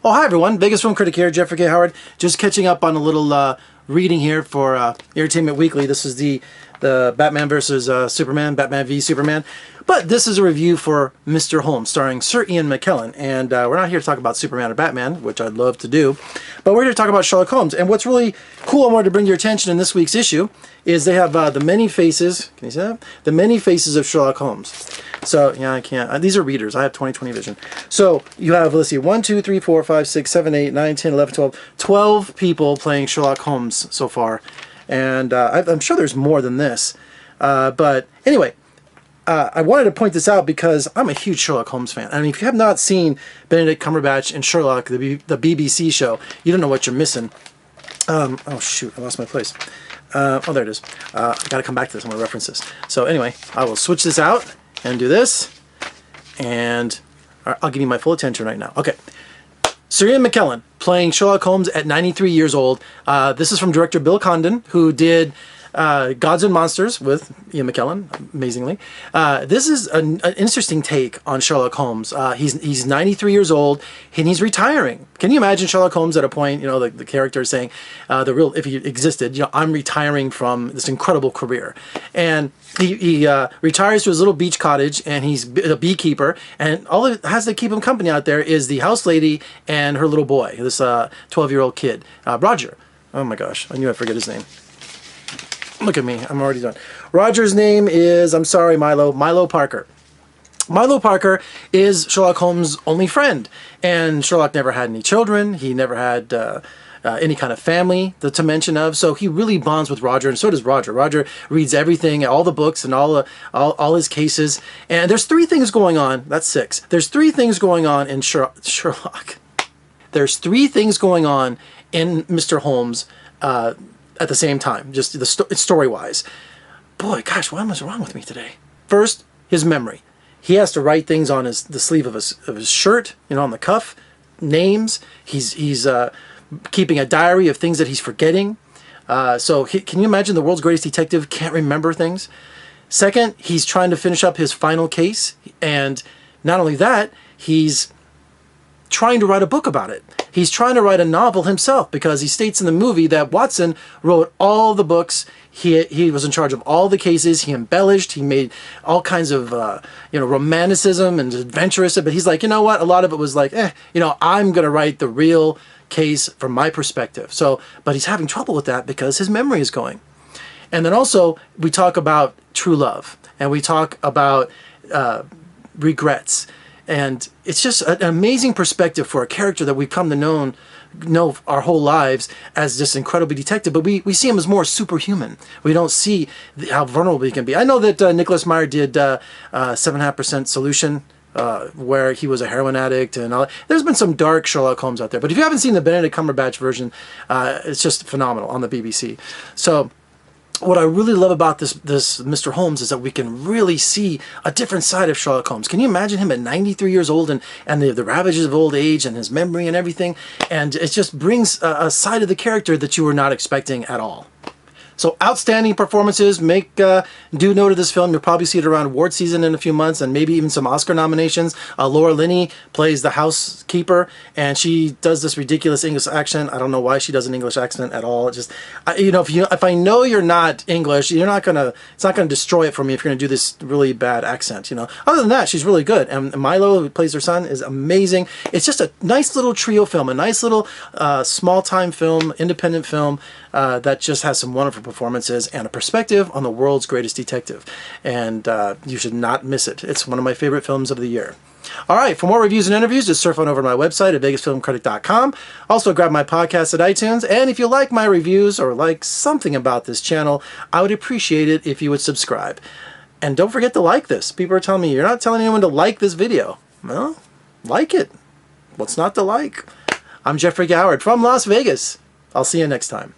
Oh, hi everyone, Vegas Film Critic here, Jeffrey K. Howard. Just catching up on a little reading here for Entertainment Weekly. This is the Batman vs. Superman, Batman v Superman. But this is a review for Mr. Holmes, starring Sir Ian McKellen. And we're not here to talk about Superman or Batman, which I'd love to do. But we're here to talk about Sherlock Holmes. And what's really cool I wanted to bring to your attention in this week's issue is they have the many faces, can you see that? The many faces of Sherlock Holmes. So, yeah, I can't. These are readers. I have 20/20 vision. So, you have, let's see, 1, 2, 3, 4, 5, 6, 7, 8, 9, 10, 11, 12. 12 people playing Sherlock Holmes so far. And I'm sure there's more than this. But anyway, I wanted to point this out because I'm a huge Sherlock Holmes fan. I mean, if you have not seen Benedict Cumberbatch and Sherlock, the BBC show, you don't know what you're missing. Oh, shoot, I lost my place. Oh, there it is. I got to come back to this. I'm going to reference this. So anyway, I will switch this out and do this, and I'll give you my full attention right now. Okay, Sir Ian McKellen playing Sherlock Holmes at 93 years old. This is from director Bill Condon, who did Gods and Monsters with Ian McKellen, amazingly. This is an interesting take on Sherlock Holmes. He's 93 years old and he's retiring. Can you imagine Sherlock Holmes at a point, you know, the character is saying, if he existed, you know, I'm retiring from this incredible career. And he retires to his little beach cottage, and he's a beekeeper, and all that has to keep him company out there is the house lady and her little boy, this 12-year-old kid, Roger. Oh my gosh, I knew I'd forget his name. Look at me, I'm already done. Roger's name is, I'm sorry, Milo Parker. Milo Parker is Sherlock Holmes' only friend, and Sherlock never had any children. He never had any kind of family to mention of, so he really bonds with Roger, and so does Roger. Roger reads everything, all the books and all his cases, and there's 3 things going on. That's 6. There's 3 things going on in Sherlock. There's 3 things going on in Mr. Holmes at the same time, just the story-wise. Boy, gosh, what was wrong with me today? First, his memory. He has to write things on the sleeve of his shirt, you know, on the cuff, names. He's keeping a diary of things that he's forgetting. Can you imagine the world's greatest detective can't remember things? Second, he's trying to finish up his final case, and not only that, he's trying to write a book about it. He's trying to write a novel himself, because he states in the movie that Watson wrote all the books. He was in charge of all the cases. He embellished. He made all kinds of romanticism and adventurous. But he's like, you know what? A lot of it was like, I'm going to write the real case from my perspective. But he's having trouble with that because his memory is going. And then also we talk about true love, and we talk about regrets. And it's just an amazing perspective for a character that we've come to know our whole lives as just incredibly detective, but we see him as more superhuman. We don't see how vulnerable he can be. I know that Nicholas Meyer did 7.5% Solution, where he was a heroin addict and all. There's been some dark Sherlock Holmes out there, but if you haven't seen the Benedict Cumberbatch version, it's just phenomenal on the BBC. So what I really love about this Mr. Holmes is that we can really see a different side of Sherlock Holmes. Can you imagine him at 93 years old and the ravages of old age and his memory and everything? And it just brings a side of the character that you were not expecting at all. So outstanding performances. Make due note of this film. You'll probably see it around award season in a few months, and maybe even some Oscar nominations. Laura Linney plays the housekeeper, and she does this ridiculous English accent. I don't know why she does an English accent at all. It just, if I know you're not English, it's not gonna destroy it for me if you're gonna do this really bad accent. Other than that, she's really good. And Milo, who plays her son, is amazing. It's just a nice little trio film, a nice little small-time film, independent film that just has some wonderful performances and a perspective on the world's greatest detective. And you should not miss it. It's one of my favorite films of the year. All right, for more reviews and interviews, just surf on over to my website at vegasfilmcritic.com. Also, grab my podcast at iTunes. And if you like my reviews or like something about this channel, I would appreciate it if you would subscribe. And don't forget to like this. People are telling me, you're not telling anyone to like this video. Well, like it. What's not to like? I'm Jeffrey Howard from Las Vegas. I'll see you next time.